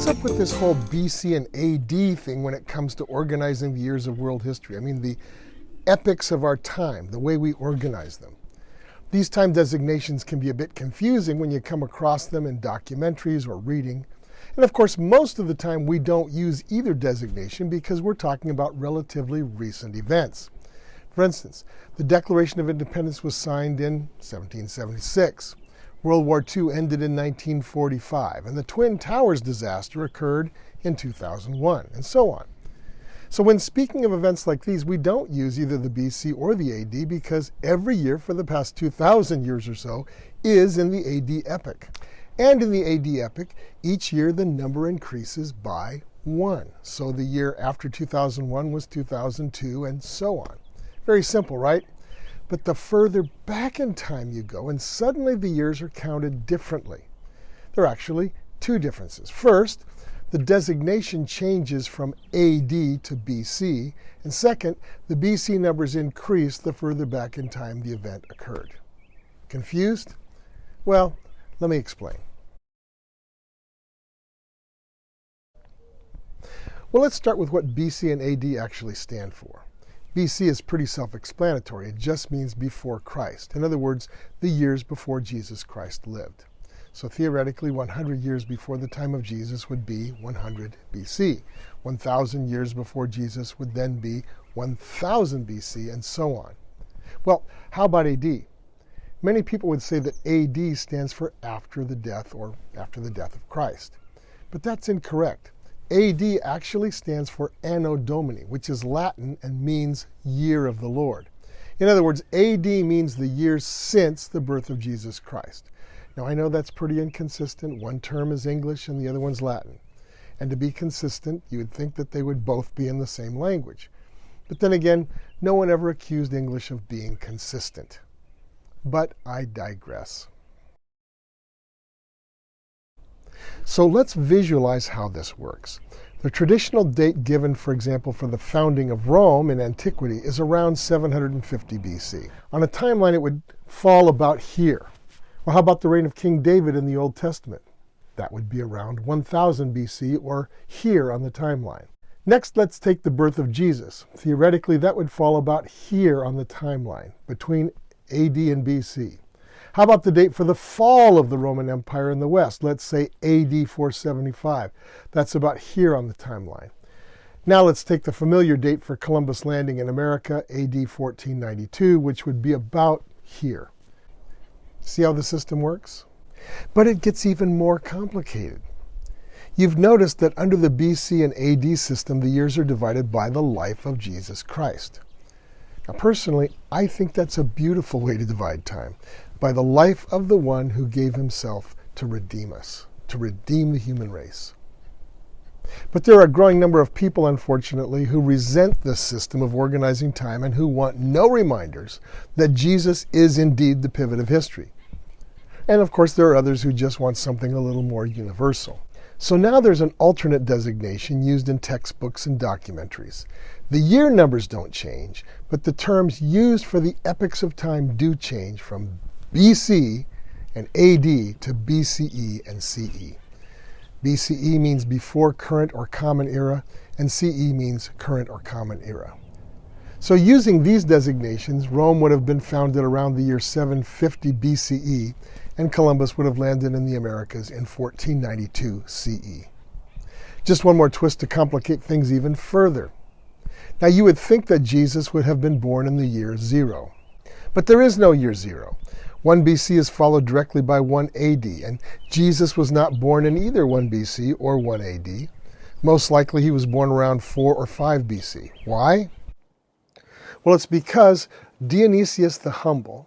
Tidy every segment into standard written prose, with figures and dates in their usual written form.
What's up with this whole BC and AD thing when it comes to organizing the years of world history? I mean, the epochs of our time, the way we organize them. These time designations can be a bit confusing when you come across them in documentaries or reading. And of course, most of the time we don't use either designation because we're talking about relatively recent events. For instance, the Declaration of Independence was signed in 1776. World War II ended in 1945, and the Twin Towers disaster occurred in 2001, and so on. So when speaking of events like these, we don't use either the BC or the AD because every year for the past 2,000 years or so is in the AD epoch. And in the AD epoch, each year the number increases by 1. So the year after 2001 was 2002, and so on. Very simple, right? But the further back in time you go, and suddenly the years are counted differently. There are actually two differences. First, the designation changes from AD to BC, and second, the BC numbers increase the further back in time the event occurred. Confused? Well, let me explain. Well, let's start with what BC and AD actually stand for. BC is pretty self-explanatory. It just means before Christ. In other words, the years before Jesus Christ lived. So theoretically, 100 years before the time of Jesus would be 100 BC. 1,000 years before Jesus would then be 1,000 BC, and so on. Well, how about AD? Many people would say that AD stands for after the death or after the death of Christ. But that's incorrect. AD actually stands for Anno Domini, which is Latin and means year of the Lord. In other words, AD means the years since the birth of Jesus Christ. Now, I know that's pretty inconsistent. One term is English and the other one's Latin. And to be consistent, you would think that they would both be in the same language. But then again, no one ever accused English of being consistent. But I digress. So let's visualize how this works. The traditional date given, for example, for the founding of Rome in antiquity is around 750 BC. On a timeline, it would fall about here. Well, how about the reign of King David in the Old Testament? That would be around 1000 BC, or here on the timeline. Next, let's take the birth of Jesus. Theoretically, that would fall about here on the timeline, between AD and BC. How about the date for the fall of the Roman Empire in the West? Let's say AD 475. That's about here on the timeline. Now let's take the familiar date for Columbus landing in America, AD 1492, which would be about here. See how the system works? But it gets even more complicated. You've noticed that under the BC and AD system, the years are divided by the life of Jesus Christ. Now, personally, I think that's a beautiful way to divide time, by the life of the one who gave himself to redeem us, to redeem the human race. But there are a growing number of people, unfortunately, who resent this system of organizing time and who want no reminders that Jesus is indeed the pivot of history. And of course, there are others who just want something a little more universal. So now there's an alternate designation used in textbooks and documentaries. The year numbers don't change, but the terms used for the epochs of time do change from BC and AD to BCE and CE. BCE means before current or common era, and CE means current or common era. So using these designations, Rome would have been founded around the year 750 BCE, and Columbus would have landed in the Americas in 1492 CE. Just one more twist to complicate things even further. Now you would think that Jesus would have been born in the year 0. But there is no year 0. 1 BC is followed directly by 1 AD, and Jesus was not born in either 1 BC or 1 AD. Most likely he was born around 4 or 5 BC. Why? Well, it's because Dionysius the Humble,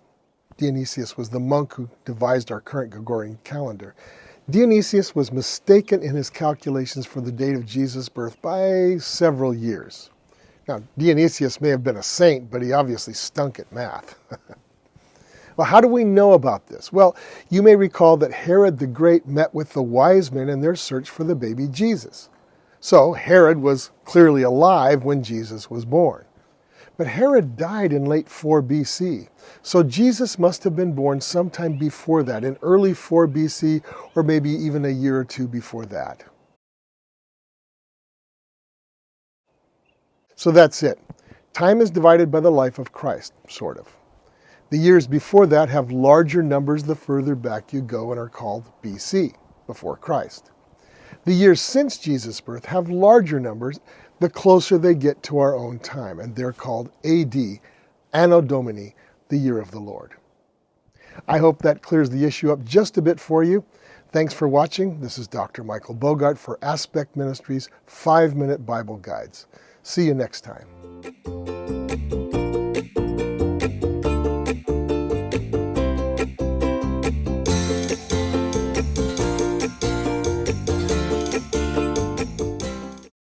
Dionysius was the monk who devised our current Gregorian calendar, Dionysius was mistaken in his calculations for the date of Jesus' birth by several years. Now, Dionysius may have been a saint, but he obviously stunk at math. Well, how do we know about this? Well, you may recall that Herod the Great met with the wise men in their search for the baby Jesus. So Herod was clearly alive when Jesus was born. But Herod died in late 4 BC. So Jesus must have been born sometime before that, in early 4 BC, or maybe even a year or two before that. So that's it. Time is divided by the life of Christ, sort of. The years before that have larger numbers the further back you go and are called BC, before Christ. The years since Jesus' birth have larger numbers the closer they get to our own time, and they're called AD, Anno Domini, the year of the Lord. I hope that clears the issue up just a bit for you. Thanks for watching. This is Dr. Michael Bogart for Aspect Ministries 5-Minute Bible Guides. See you next time.